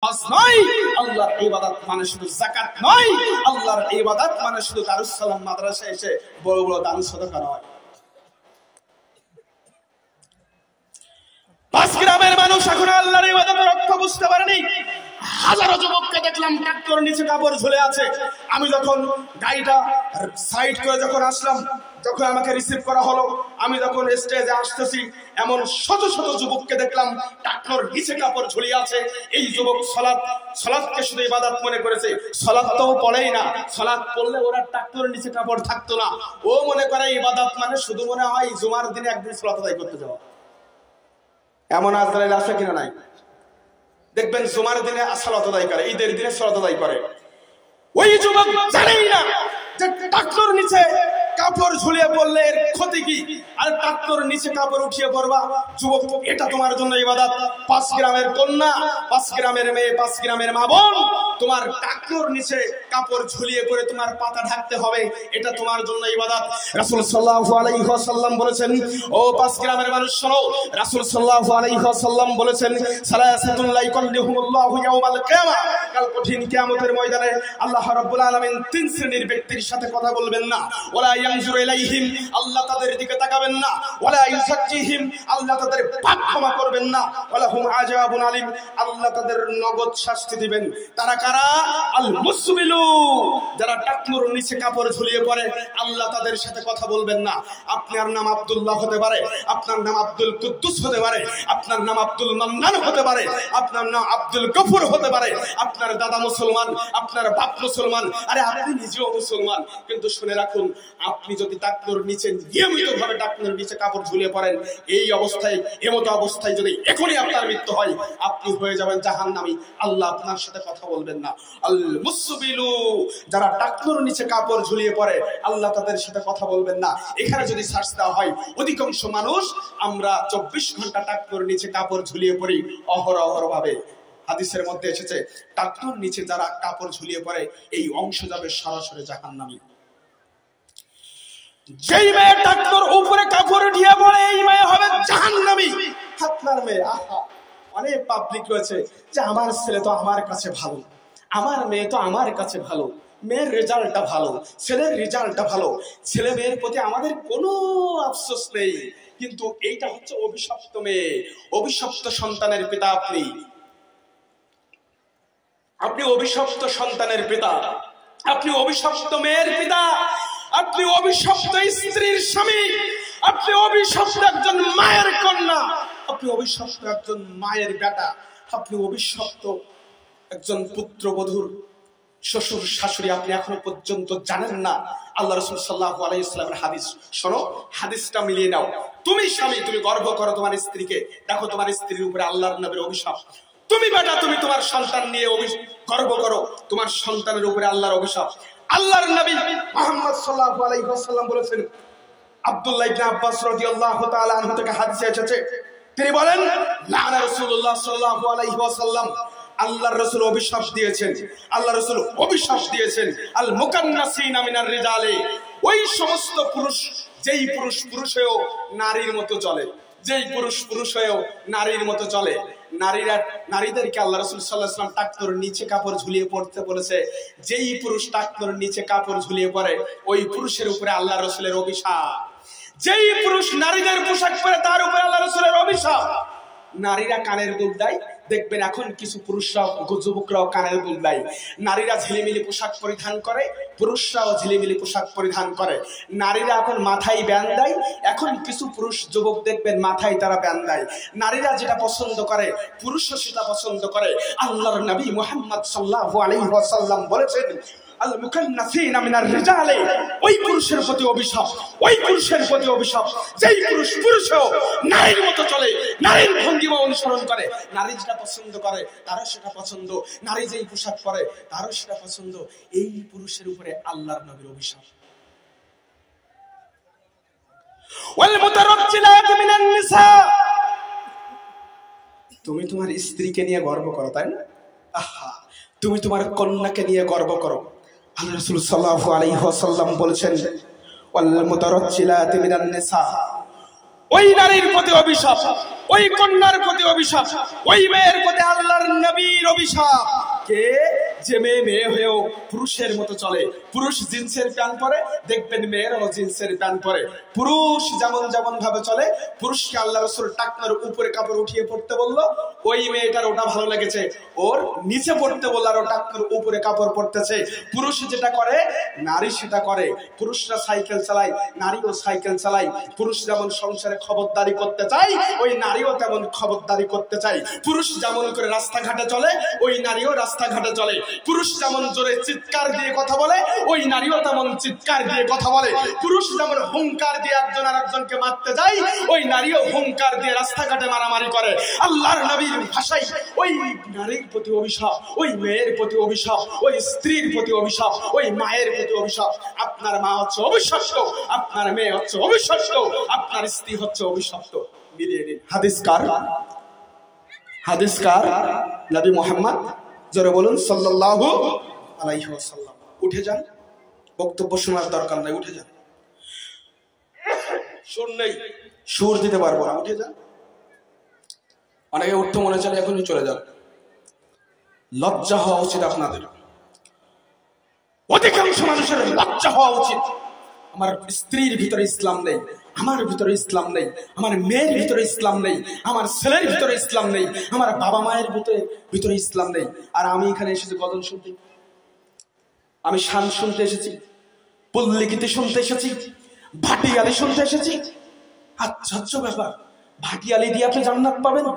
নয়, আল্লাহর ইবাদত মানে শুধু যাকাত নয়, আল্লাহর ইবাদত মানে শুধু দারুস সালাম মাদ্রাসায় এসে বড় বড় দান সাদাকা নয়। পাঁচ গ্রামের মানুষ এখন আল্লাহর ইবাদতের অর্থ বুঝতে পারেনি। হাজারো যুবককে দেখলাম ট্রাক্টরের নিচে কাপড় ঝুলে আছে। আমি যখন গাড়িটা সাইড করে যখন আসলাম, যখন আমাকে রিসিভ করা হলো, আমি যখন স্টেজে আসতেছি, এমন শত শত যুবককে দেখলাম ট্রাক্টর নিচে কাপড় ঝুলিয়ে আছে। এই যুবক সালাতকে শুধু ইবাদত মনে করেছে। সালাত তো পড়েই না, সালাত পড়লে ওরা ট্রাক্টরের নিচে কাপড় থাকতো না। ও মনে করে ইবাদত মানে শুধু মনে হয় জুমার দিনে একদিন সালাত আদায় করতে যাওয়া। এমন আজরাইল আছে কিনা নাই? দেখবেন জুমার দিনে সালাত আদায় করে, ঈদের দিনে সালাত আদায় করে। ওই যুবক জানেই না যে ট্রাক্টর নিচে কাপড় ঝুলিয়ে পড়লে এর ক্ষতি কি, আর ট্রাক্টর নিচে কাপড় উঠিয়ে পড়বা। যুবক, এটা তোমার জন্য ইবাদত। 5 গ্রামের কন্যা, 5 গ্রামের মেয়ে, 5 গ্রামের মা বোন, তোমার ট্রাক্টর নিচে কাপড় ঝুলিয়ে পড়ে তোমার পাতা ঢাকতে হবে, এটা তোমার জন্য ইবাদত। রাসূল সাল্লাল্লাহু আলাইহি ওয়াসাল্লাম বলেছেন, ও 5 গ্রামের মানুষ শোনো, রাসূল সাল্লাল্লাহু আলাইহি ওয়াসাল্লাম বলেছেন, সালাসাতুন লা ইয়াকাল্লিহুমুল্লাহু ইয়াওমাল কিয়ামাহ, কাল কঠিন কিয়ামতের ময়দানে আল্লাহ রাব্বুল আলামিন 3 শ্রেণীর ব্যক্তির সাথে কথা বলবেন না। ওয়ালা ইয়ানজুরু ইলাইহিম, আল্লাহ তাদের দিকে তাকাবেন না। ওয়ালা ইউযাক্কিহিম, আল্লাহ তাদের পাপ ক্ষমা করবেন না। ওয়ালা হুম আযাবুন আলিম, আল্লাহ তাদের নগদ শাস্তি দিবেন। তারা কারা? আল মুসবিলু, যারা ট্রাক্টরের নিচে কাপড় ঝুলিয়ে পড়ে, আল্লাহ তাদের সাথে কথা বলবেন না। আপনার নাম আব্দুল্লাহ হতে পারে, আপনার নাম আব্দুল কুদ্দুস হতে পারে, আপনার নাম আব্দুল মান্নান হতে পারে, আপনার নাম আব্দুল গফুর হতে পারে, আপনার দাদা মুসলমান, আপনার বাপ মুসলমান, আরে আপনি নিজেও মুসলমান, কিন্তু শুনে রাখুন, আপনি যদি ট্রাক্টরের নিচে নিয়মিতভাবে ট্রাক্টরের নিচে কাপড় ঝুলিয়ে পড়েন, এই অবস্থায়, এমতো অবস্থায় যদি এখনই আপনার মৃত্যু হয়, আপনি হয়ে যাবেন জাহান্নামী। আল্লাহ আপনার সাথে কথা বলবেন না। আল মুসবিলু, যারা ট্রাক্টরের নিচে কাপড় ঝুলিয়ে পড়ে, আল্লাহ তাদের সাথে কথা বলবেন না। এখানে যদি সার্চ দেওয়া হয়, অধিকাংশ মানুষ আমরা 24 ঘন্টা ট্রাক্টরের নিচে কাপড় ঝুলিয়ে পড়ি অহরহ ভাবে। হাদিসের মধ্যে এসেছে, ট্রাক্টরের নিচে যারা কাপড় ঝুলিয়ে পড়ে, এই অংশ যাবে সরাসরি জাহান্নামী। যেই মেয়ে ট্রাক্টর উপরে কাপড় উঠিয়ে পড়ে, এই মেয়ে হবে জাহান্নামী। আপনার মেয়ে, আহা, অনেক পাবলিক রয়েছে যে আমার ছেলে তো আমার কাছে ভালো, আমার মেয়ে তো আমার কাছে ভালো, মেয়ের রেজাল্টটা ভালো, ছেলের রেজাল্টটা ভালো, ছেলে মেয়ের প্রতি আমাদের কোনো আফসোস নেই। কিন্তু এইটা হচ্ছে অভিশপ্ত মেয়ে, অভিশপ্ত সন্তানের পিতা। আপনি অভিশপ্ত সন্তানের পিতা, আপনি অভিশপ্ত মেয়ের পিতা, আপনি অভিশপ্ত স্ত্রীর স্বামী, আপনি অভিশপ্ত একজন মায়ের কন্যা, আপনি অভিশপ্ত একজন মায়ের বেটা, আপনি অভিশপ্ত একজন পুত্রবধূর শ্বশুর শাশুড়ি। আপনি এখনো পর্যন্ত জানেন না আল্লাহ রাসূল সাল্লাল্লাহু আলাইহি ওয়াসাল্লামের হাদিস। শোনো, হাদিসটা মিলিয়ে নাও। তুমি স্বামী, তুমি গর্ব করো তোমার স্ত্রীকে, দেখো তোমার স্ত্রীর উপরে আল্লাহর নবীর অভিশাপ। তুমি বেটা, তুমি তোমার সন্তান নিয়ে গর্ব করো, তোমার সন্তানের উপরে আল্লাহর অভিশাপ। আল্লাহর নবী মুহাম্মদ সাল্লাল্লাহু আলাইহি ওয়াসাল্লাম বলেছেন, আব্দুল্লাহ ইবনে আব্বাস রাদিয়াল্লাহু তাআলা আনহু থেকে হাদিসে এসেছে, তিনি বলেন, লানা রাসূলুল্লাহ সাল্লাল্লাহু আলাইহি ওয়াসাল্লাম, আল্লাহর রাসূল অভিশাপ দিয়েছেন, আল্লাহর রাসূল অভিশাপ দিয়েছেন আল মুকান্নাসিনা মিনার রিজালে, ওই সমস্ত পুরুষ, যেই পুরুষ পুরুষ হয়েও নারীর মতো চলে, যেই পুরুষ পুরুষ হয়েও নারীর মতো চলে। নারীদেরকে আল্লাহ রাসূল সাল্লাল্লাহু আলাইহি ওয়াসাল্লাম ট্রাক্টরের নিচে কাপড় ঝুলিয়ে পড়তে বলেছে। যেই পুরুষ ট্রাক্টরের নিচে কাপড় ঝুলিয়ে পড়ে, ওই পুরুষের উপরে আল্লাহ রাসূলের অভিশাপ। যেই পুরুষ নারীদের পোশাক পরে, তার উপরে আল্লাহ রাসূলের অভিশাপ। নারীরা কানের দুল দেয়, দেখবেন এখন কিছু পুরুষরাও, যুবকরাও কানের দুল দেয়। নারীরা ঝিলিমিলি পোশাক পরিধান করে, পুরুষরাও ঝিলিমিলি পোশাক পরিধান করে। নারীরা এখন মাথায় ব্যান্ড দেয়, এখন কিছু পুরুষ যুবক দেখবেন মাথায় তারা ব্যান্ড দেয়। নারীরা যেটা পছন্দ করে, পুরুষও সেটা পছন্দ করে। আল্লাহর নবী মুহাম্মদ সাল্লাল্লাহু আলাইহি ওয়াসাল্লাম বলেছেন, আল মুকান্নাসিনা মিনার রিজালে, ওই পুরুষের প্রতি অভিশাপ, ওই পুরুষের প্রতি অভিশাপ যেই পুরুষ পুরুষও নারীর মতো চলে, নারীর ভঙ্গিমা অনুসরণ করে। নারী যেটা পছন্দ করে তারও সেটা পছন্দ, নারী যেই পোশাক পরে তারও সেটা পছন্দ। এই পুরুষের উপরে আল্লাহর নবীর অভিশাপ। ওয়াল মুতারাজ্জিলাতি মিনান নিসা, তুমি তোমার স্ত্রীকে নিয়ে গর্ব করো, তাই না? আহা, তুমি তোমার কন্যাকে নিয়ে গর্ব করো। আল্লাহ রাসূল সাল্লাল্লাহু আলাইহি ওয়াসাল্লাম বলেছেন, ওয়াল মুতারাজ্জিলাতি মিনান নিসা, ওই নারীর প্রতি অভিশাপ, ওই কন্যার প্রতি অভিশাপ, ওই মেয়ের প্রতি আল্লাহর নবীর অভিশাপ। কে? যে মেয়ে হয়েও পুরুষের মতো চলে। পুরুষ জিন্সের প্যান্ট পরে, দেখবেন মেয়েরাও জিন্সের প্যান্ট পরে। পুরুষ যেমন যেমন ভাবে চলে, পুরুষকে আল্লাহ রাসূল টাকনার উপরে কাপড় উঠিয়ে পড়তে বললো, ওই মেয়েটার ওটা ভালো লেগেছে, ওর নিচে পড়তে বললো, আর ও টাকনার উপরে কাপড় পরতেছে। পুরুষ যেটা করে নারী সেটা করে। পুরুষরা সাইকেল চালায়, নারীও সাইকেল চালায়। পুরুষ যেমন সংসারে খবরদারি করতে চায়, ওই নারীও তেমন খবরদারি করতে চায়। পুরুষ যেমন করে রাস্তাঘাটে চলে, ওই নারীও রাস্তাঘাটে চলে। পুরুষ যেমন জোরে চিৎকার দিয়ে কথা বলে, ওই নারীও তেমন চিৎকার দিয়ে কথা বলে। পুরুষ যেমন হুঙ্কার দিয়ে একজন আর একজনকে মারতে যায়, ওই নারীও হুঙ্কার দিয়ে রাস্তাঘাটে মারামারি করে। আল্লাহর নবীর ভাষায় ওই নারীর প্রতি অভিশাপ, ওই মেয়ের প্রতি অভিশাপ, ওই স্ত্রীর প্রতি অভিশাপ, ওই মায়ের প্রতি অভিশাপ। আপনার মা হচ্ছে অভিশপ্ত, আপনার মেয়ে হচ্ছে অভিশপ্ত, আপনার স্ত্রী হচ্ছে অভিশপ্ত। মিলিয়ে নিন। হাদিসকার, হাদিসকার নবী মুহাম্মদ, জোরে বলুন সাল্লাল্লাহু আলাইহি ওয়াসাল্লাম। উঠে যান, বক্তব্য শোনার দরকার নাই, উঠে যান। সুর নেই, সুর দিতে পারবো না, উঠে যান। অনেকে উঠতে মনে চলে, এখনই চলে যান। লজ্জা হওয়া উচিত আপনাদের, অধিকাংশ মানুষের লজ্জা হওয়া উচিত। আমার স্ত্রীর ভিতরে ইসলাম নেই, আমার ভিতরে ইসলাম নেই, আমার মেয়ের ভিতরে ইসলাম নেই, আমার ছেলের ভিতরে ইসলাম নেই, আমার বাবা মায়ের ভিতরে ইসলাম নেই। আর আমি এখানে এসেছি গজল শুনতে, আমি শান শুনতে এসেছি, পল্লীগীতি শুনতে এসেছি, ভাটিয়ালি শুনতে এসেছি। আশ্চর্য ব্যাপার, ভাটিয়ালি দিয়ে আপনি জান্নাত পাবেন,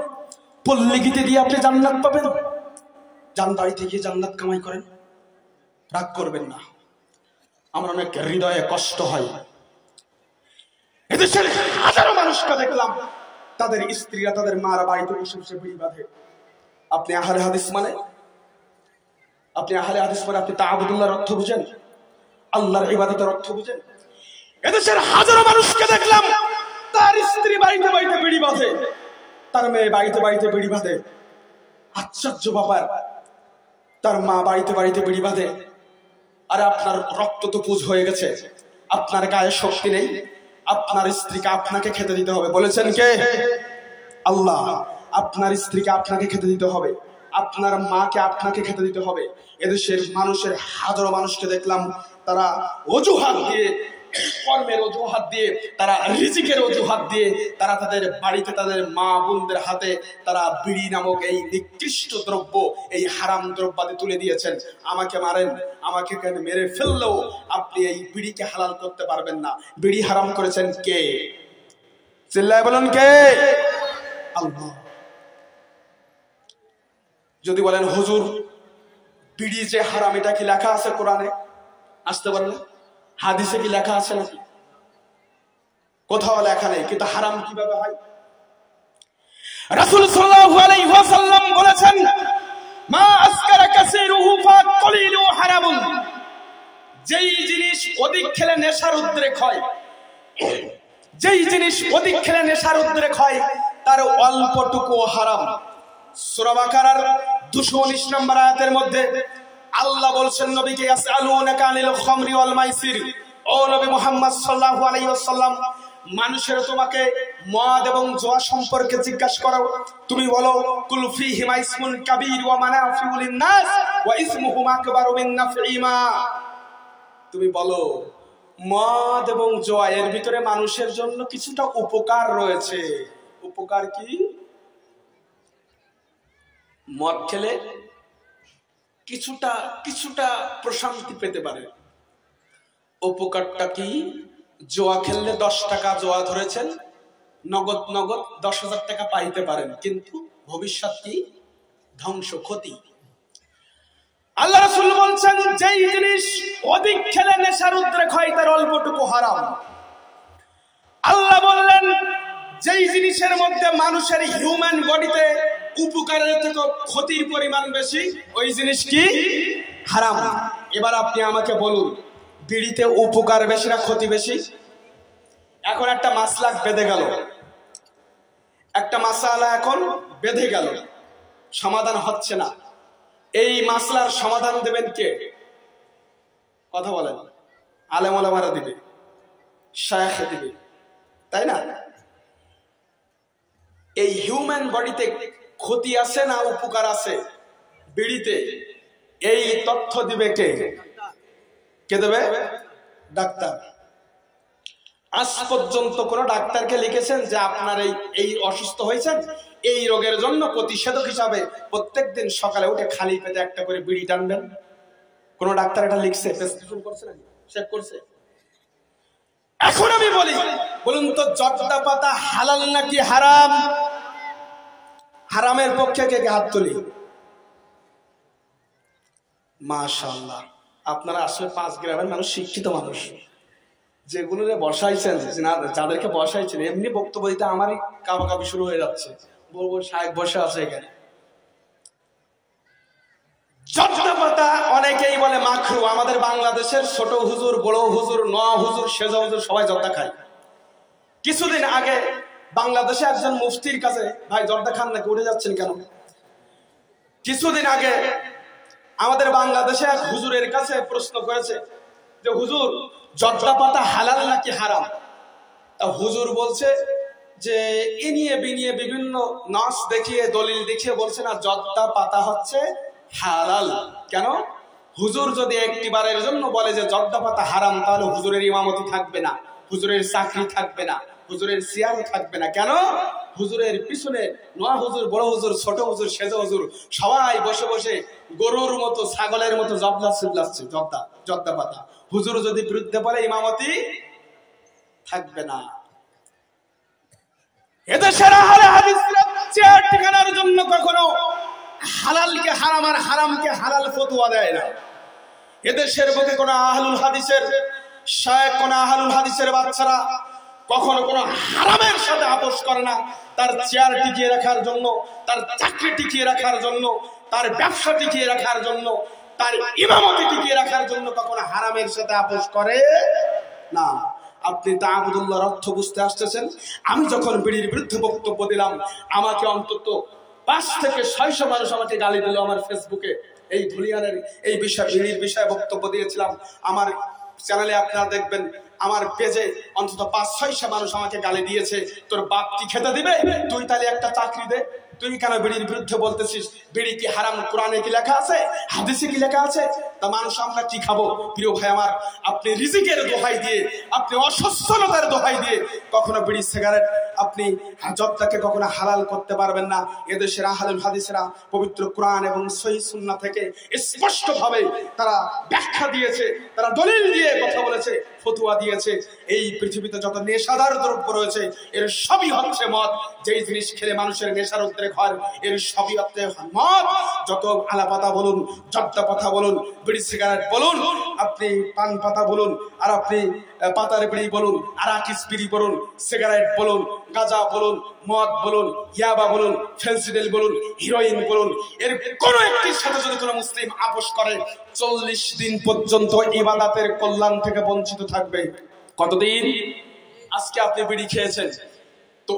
পল্লীগীতি দিয়ে আপনি জান্নাত পাবেন। যান বাড়ি থেকে জান্নাত কামাই করেন, রাগ করবেন না। আমার অনেক হৃদয়ে কষ্ট হয়। এদেশের হাজারো মানুষকে দেখলাম, তাদের স্ত্রীরা তাদের মারা বাড়িতে বসে বসে বিড়ি বাঁধে। আপনি আহলে হাদিস মানে, আপনি আহলে হাদিস মানে আপনি তাআবুদুল্লাহর অর্থ বুঝেন, আল্লাহর ইবাদতের অর্থ বুঝেন? এদেশের হাজারো মানুষকে দেখলাম, তার স্ত্রী বাড়িতে বাড়িতে বিড়ি বাঁধে, তার মেয়ে বাড়িতে বাড়িতে বিড়ি বাঁধে। আশ্চর্য ব্যাপার, তার মা বাড়িতে বাড়িতে বিড়ি বাঁধে। আর আপনার রক্ত তো পুজ হয়ে গেছে, আপনার গায়ে শক্তি নেই, আপনার স্ত্রীকে আপনাকে খেতে দিতে হবে। বলেছেন কে? আল্লাহ। আপনার স্ত্রীকে আপনাকে খেতে দিতে হবে, আপনার মাকে আপনাকে খেতে দিতে হবে। এদেশের মানুষের হাজারো মানুষকে দেখলাম, তারা অজুহাত দিয়ে, কর্মের অজুহাত দিয়ে, তারা রিজিকের অজুহাত দিয়ে, তারা তাদের বাড়িতে তাদের মা বোনদের হাতে তারা বিড়ি নামক এই নিকৃষ্ট দ্রব্য, এই হারাম দ্রব্যাদি তুলে দিয়েছেন। আমাকে মারেন, আমাকে মেরে ফেললেও আপনি এই বিড়িকে হালাল করতে পারবেন না। বিড়ি হারাম করেছেন কে? চিল্লায় বলুন কে? আল্লাহ। যদি বলেন হুজুর বিড়ি যে হারাম, এটা কি লেখা আছে কোরআনে? আসতে পারলে হাদিসে কি লেখা আছে নাকি? কোথাও লেখা নেই। কিন্তু হারাম কিভাবে হয়? রাসূল সাল্লাল্লাহু আলাইহি ওয়াসাল্লাম বলেছেন, মা আসকারা কাসীরুহু ফাকলিলু হারামুন। যেই জিনিস অধিক খেলে নেশার উদ্রেক হয়, যেই জিনিস অধিক খেলে নেশার উদ্রেক হয়, তার অল্পটুকু হারাম। সূরা বাকারার 219 নম্বর আয়াতের মধ্যে আল্লাহ বলছেন নবীকে, ইয়াসআলুনাকা আনিল খামরি ওয়াল মাইসির। ও নবী মুহাম্মদ সাল্লাল্লাহু আলাইহি ওয়াসাল্লাম, মানুষের তোমাকে মদ এবং জুয়া সম্পর্কে জিজ্ঞাসা করো, তুমি বলো কুল ফীহিমা ইসমুন কাবীর ওয়া মানাফিউ লিন-নাস ওয়া ইসমুহুমা আকবারু মিন নাফঈমা। তুমি বলো মদ এবং জুয়া এর ভিতরে মানুষের জন্য কিছুটা উপকার রয়েছে। উপকার কি? মদ খেলে কিছুটা প্রশান্তি পেতে পারে। উপকারটা কি? জোয়া খেললে 10 টাকা জোয়া ধরেছেন, নগদ 10,000 টাকা পাইতে পারেন, কিন্তু ভবিষ্যৎ কি? ধ্বংস, ক্ষতি। আল্লাহ রাসূল বলছেন, যেই জিনিস অধিক খেলে নেশার উদ্রেক হয়, তার অল্পটুকু হারাম। আল্লাহ বললেন, যেই জিনিসের মধ্যে মানুষের হিউম্যান বডিতে উপকারের থেকে ক্ষতির পরিমাণ বেশি, ওই জিনিস কি? হারাম। এবার আপনি আমাকে বলুন, বিড়িতে উপকার বেশি না ক্ষতি বেশি? এখন একটা মাসলা বেঁধে গেল, একটা মাসআলা এখন বেঁধে গেল, সমাধান হচ্ছে না। এই মাসলার সমাধান দেবেন কে? কথা বলেন। আলেম ওলামারা দিবে, শায়েখ দিবে, তাই না? এই হিউম্যান বডিতে ক্ষতি আছে না উপকার আছে বিড়িতে, এই তথ্য দিবে কে? কে দেবে? ডাক্তার। আজ পর্যন্ত কোন ডাক্তারকে লিখেছেন যে আপনার এই অসুস্থ হয়েছেন, এই রোগের জন্য প্রতিষেধক হিসাবে প্রত্যেকদিন সকালে উঠে খালি পেটে একটা করে বিড়ি টানবেন? কোন ডাক্তার এটা লিখছে? প্রেসক্রিপশন করছে নাকি? চেক করছে? এখন আমি বলি, বলুন তো জর্দা পাতা হালাল নাকি হারাম? হারামের পক্ষে কে কে হাত তুলি? মাশাআল্লাহ, আপনারা আসলে 5 গ্রামের মানুষ, শিক্ষিত মানুষ। যেগুলো বসাইছেন, যাদেরকে বসাইছেন, এমনি বক্তব্য দিতে আমারই কাবাকাবি শুরু হয়ে যাচ্ছে। বলবো সাহেব বসে আছে এখানে। জর্দা পাতা অনেকেই বলে মাখরু। আমাদের বাংলাদেশের ছোট হুজুর, বড় হুজুর, নোয়া হুজুর, সেজা হুজুর সবাই জর্দা খায়। কিছুদিন আগে বাংলাদেশে একজন মুফতির কাছে, ভাই জর্দা খান নাকি, উঠে যাচ্ছেন কেন? কিছুদিন আগে আমাদের বাংলাদেশে এক হুজুরের কাছে প্রশ্ন করেছে যে হুজুর জর্দা পাতা হালাল নাকি হারাম? তা হুজুর বলছে যে এ নিয়ে বিনিয়ে বিভিন্ন নাস দেখিয়ে দলিল দেখিয়ে বলছে না, জর্দা পাতা হচ্ছে হালাল। কেন? হুজুর যদি একটিবারের জন্য বলে যে জর্দা পাতা হারাম, তাহলে হুজুরের ইমামতি থাকবে না, হুজুরের চাকরি থাকবে না, হুজুরের চেয়ার থাকবে না। কেন? হুজুরের পিছনে নোয়া হুজুর, বড় হুজুর, ছোট হুজুর, সেজ হুজুর সবাই বসে বসে গরুর মতো, ছাগলের মতো জবলা চিল্লাচ্ছে জর্দা পাতা। হুজুর যদি বিরুদ্ধে বলে ইমামতি থাকবে না। এদেশের আহলে হাদিসরা চেয়ার ঠিকানার জন্য কখনো হালালকে হারাম আর হারামকে হালাল ফতোয়া দেয় না। এদেশের বুকে কোন আহলুল হাদিসের শায়েখ, কোন আহলুল হাদিসের বাচ্চারা কখনো কোনো হারামের সাথে আপোষ করে না। তার চেয়ার টিকিয়ে রাখার জন্য, তার চাকরি টিকিয়ে রাখার জন্য, তার ব্যবসা টিকিয়ে রাখার জন্য, তার ইমামতি টিকিয়ে রাখার জন্য কখনো হারামের সাথে আপোষ করে না। আপনি তাআবুদুল্লাহর অর্থ বুঝতে আসতেছেন। আমি যখন বিড়ির বিরুদ্ধে বক্তব্য দিলাম, আমাকে অন্তত 5 থেকে 600 মানুষ আমাকে গালি দিল। আমার ফেসবুকে এই ধুলিয়ানের এই বিষয়, বিড়ির বিষয়ে বক্তব্য দিয়েছিলাম। আমার চ্যানেলে আপনারা দেখবেন, আমার পেজে অন্তত 5-600 মানুষ আমাকে গালি দিয়েছে। তোর বাপ কি খেতে দিবে? তুই তাহলে একটা চাকরি দে। তুই কেন বিড়ির বিরুদ্ধে বলতেছিস? বিড়ি কি হারাম? কোরআনে কি লেখা আছে? হাদিসে কি লেখা আছে? তা মানুষ আমরা কি খাবো? প্রিয় ভাই আমার, আপনি রিজিকের দোহাই দিয়ে, আপনি অসচ্ছলতার দোহাই দিয়ে কখনো বিড়ি সিগারেট আপনি জর্দাকে কখনো হালাল করতে পারবেন না। এদেশের আহলুল হাদিসরা পবিত্র কোরআন এবং সহিহ সুন্নাহ থেকে স্পষ্ট ভাবে তারা ব্যাখ্যা দিয়েছে, তারা দলিল দিয়ে কথা বলেছে, ফতোয়া দিয়েছে। এই পৃথিবীতে যত নেশাদার দ্রব্য রয়েছে এর সবই হচ্ছে মদ। যেই জিনিস খেলে মানুষের নেশার উদ্রেক হয় এর সবই হচ্ছে মদ। যত আলা পাতা বলুন, জর্দা পাতা বলুন, বিড়ি সিগারেট বলুন, আপনি পান পাতা বলুন, আর আপনি পাতার বিড়ি বলুন, আরাকিস বিড়ি বলুন, সিগারেট বলুন, গাঁজা বলুন, মদ বলুন, ইয়াবা বলুন, ফেন্সিডিল বলুন, হিরোইন বলুন, এর কোন একটির সাথে যদি কোনো মুসলিম আপোষ করে 40 দিন পর্যন্ত ইবাদতের কল্যাণ থেকে বঞ্চিত থাকবে। কতদিন? আজকে আপনি বিড়ি খেয়েছেন, তো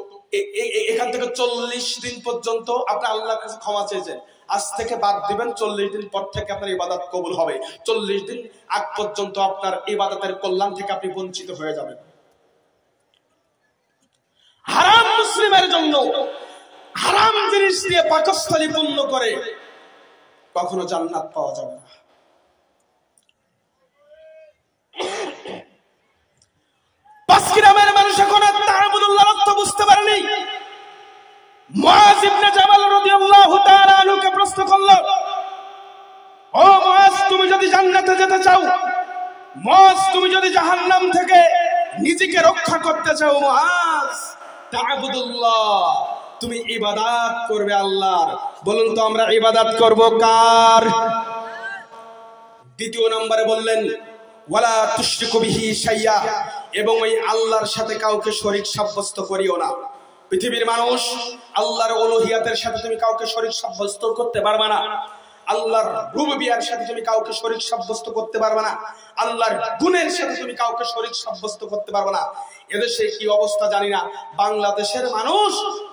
এখান থেকে 40 দিন পর্যন্ত আপনি আল্লাহর কাছে ক্ষমা চেয়েছেন, আজ থেকে বাদ দিবেন, 40 দিন পর থেকে আপনার ইবাদত কবুল হবে। 40 দিন আগ পর্যন্ত আপনার ইবাদতের কল্যাণ থেকে আপনি বঞ্চিত হয়ে যাবেন। হারাম মুসলিমের জন্য হারাম জিনিস দিয়ে পাকস্থলী পূর্ণ করে কখনো জান্নাত পাওয়া যাবে না। পাঁচগ্রামের মানুষ এখন তাআবুদুল্লাহর অর্থ বুঝতে পারেনি। মুআজ ইবনে জাবাল রাদিয়াল্লাহু তাআলা আনহুকে প্রশ্ন করলো, ও মুআজ, তুমি যদি জান্নাতে যেতে চাও, মুআজ তুমি যদি জাহান্নাম থেকে নিজেকে রক্ষা করতে চাও, মুআজ তাআবুদুল্লাহ, তুমি ইবাদত করবে আল্লাহর। বলুন তো আমরা ইবাদত করব কার? দ্বিতীয় নম্বরে বললেন ওয়ালা তুশরিকু বিহি শাইয়া, এবং ওই আল্লাহর সাথে কাউকে শরীক সাব্যস্ত করিও না। পৃথিবীর মানুষ, আল্লাহর উলুহিয়াতের সাথে তুমি কাউকে শরীক সাব্যস্ত করতে পারবে না। আল্লাহর রুবুবিয়ার সাথে তুমি কাউকে শরীক সাব্যস্ত করতে পারবে না। আল্লাহর গুণের সাথে তুমি কাউকে শরীক সাব্যস্ত করতে পারবে না। এদেশে কি অবস্থা জানি না, বাংলাদেশের মানুষ,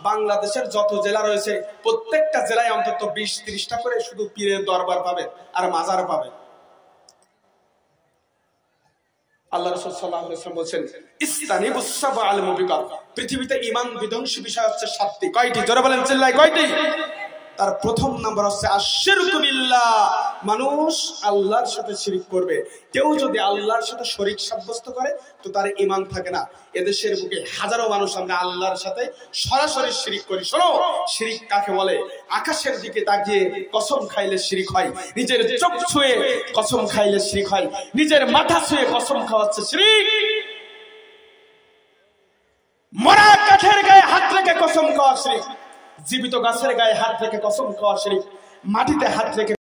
বাংলাদেশের যত জেলা রয়েছে প্রত্যেকটা জেলায় অন্তত 20-30টা করে শুধু পীরের দরবার পাবে আর মাজার পাবে। আল্লাহ রাসূল সাল্লাল্লাহু আলাইহি ওয়াসাল্লাম বলেন ইসতানিবুস সাবআল মুবিকাত, পৃথিবীতে ঈমান বিধ্বংসী বিষয় হচ্ছে 7টি। কয়টি? জোরে বলেন, চিল্লায় কয়টি? তার প্রথম নাম্বার হচ্ছে আশিরকু বিল্লাহ, মানুষ আল্লাহর সাথে শিরিক করবে। কেউ যদি আল্লাহর সাথে শরীক সাব্যস্ত করে তো তার ঈমান থাকে না। এদেশের বুকে হাজারো মানুষ আমরা আল্লাহর সাথে সরাসরি শিরিক করি। শোনো, শিরিক কাকে বলে? আকাশের দিকে তাকিয়ে কসম খাইলে শিরিক হয়, নিজের চোখ ছুঁয়ে কসম খাইলে শিরিক হয়, নিজের মাথা ছুঁয়ে কসম খাওয়া হচ্ছে শিরিক। মরা কাঠের গায়ে হাত রেখে কসম খাওয়া শিরিক, জীবিত গাছের গায়ে হাত রেখে কসম খাওয়া শিরিক, মাটিতে হাত রেখে